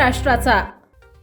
महाराष्ट्राचा।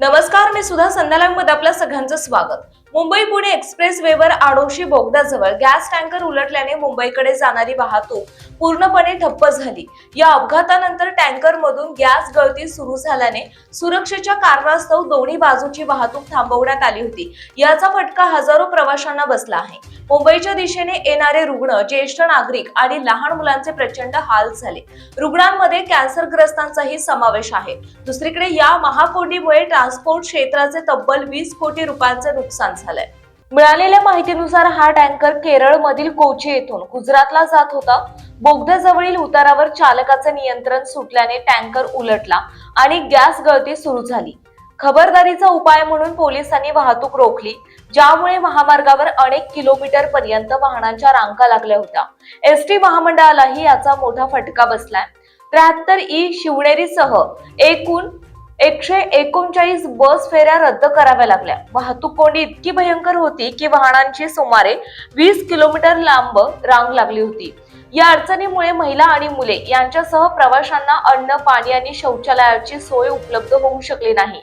नमस्कार, मी सुधा संध्यालामध्ये आपल्या सगळ्यांचं स्वागत। मुंबई पुणे एक्सप्रेस वेवर आडोशी बोगद्याजवळ गॅस टँकर उलटल्याने मुंबईकडे जाणारी वाहतूक पूर्णपणे ठप्प झाली। या अपघातानंतर टँकर मधून गॅस गळती सुरू झाल्याने सुरक्षेच्या कारणास्तव दोन्ही बाजूची वाहतूक थांबवण्यात आली होती। याचा फटका हजारो प्रवाशांना बसला आहे। मुंबईच्या दिशेने येणारे रुग्ण, ज्येष्ठ नागरिक आणि लहान मुलांचे प्रचंड हाल झाले। रुग्णांमध्ये कॅन्सरग्रस्तांचाही समावेश आहे। दुसरीकडे या महाकोंडीमुळे ट्रान्सपोर्ट क्षेत्राचे तब्बल 20 कोटी रुपयांचे नुकसान झालंय। मिळालेल्या माहितीनुसार हा टँकर केरळमधील कोची येथून गुजरातला जात होता। बोगद्याजवळील उतारावर चालकाचे नियंत्रण सुटल्याने टँकर उलटला आणि गॅस गळती सुरू झाली। खबरदारीचा उपाय म्हणून पोलिसांनी वाहतूक रोखली, ज्यामुळे महामार्गावर अनेक किलोमीटर पर्यंत वाहनांच्या रांगा लागल्या होत्या। एसटी महामंडळालाही याचा मोठा फटका बसलाय। 73 शिवनेरीसह एकूण 139 बस फेऱ्या रद्द कराव्या लागल्या। वाहतूक कोंडी इतकी भयंकर होती की वाहनांची सुमारे 20 किलोमीटर लांब रांग लागली होती। या अडचणीमुळे महिला आणि मुले यांच्यासह प्रवाशांना अन्न, पाणी आणि शौचालयाची सोय उपलब्ध होऊ शकली नाही।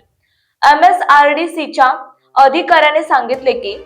MSRDCच्या अधिकाऱ्याने सांगितले की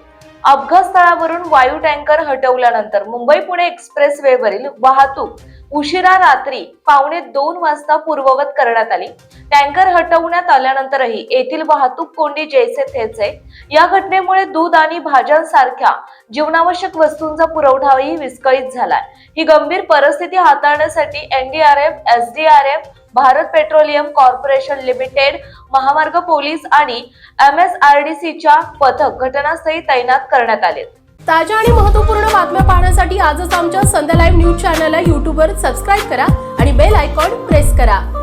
अपघात स्थळावरून वायू टँकर हटवल्यानंतर मुंबई पुणे एक्सप्रेस वेवरील वाहतूक उशिरा रात्री 1:15 वाजता पूर्ववत करण्यात आली। टँकर हटवण्यात आल्यानंतरही येथील वाहतूक कोंडी जैसे थेच आहे। या घटनेमुळे दूध आणि भाज्यांसारख्या जीवनावश्यक वस्तूंचा पुरवठाही विस्कळीत झालाय। ही गंभीर परिस्थिती हाताळण्यासाठी NDRF, SDRF, Bharat petroleum corporation limited, महामार्ग पोलीस आणि MSRDCच्या पथक घटनास्थळी तैनात करण्यात आले। ताज्या आणि महत्त्वपूर्ण बातम्या पाहण्यासाठी आजच आमच्या संध्या लाईव्ह न्यूज चॅनलला YouTube वर सबस्क्राइब करा आणि बेल आयकॉन प्रेस करा।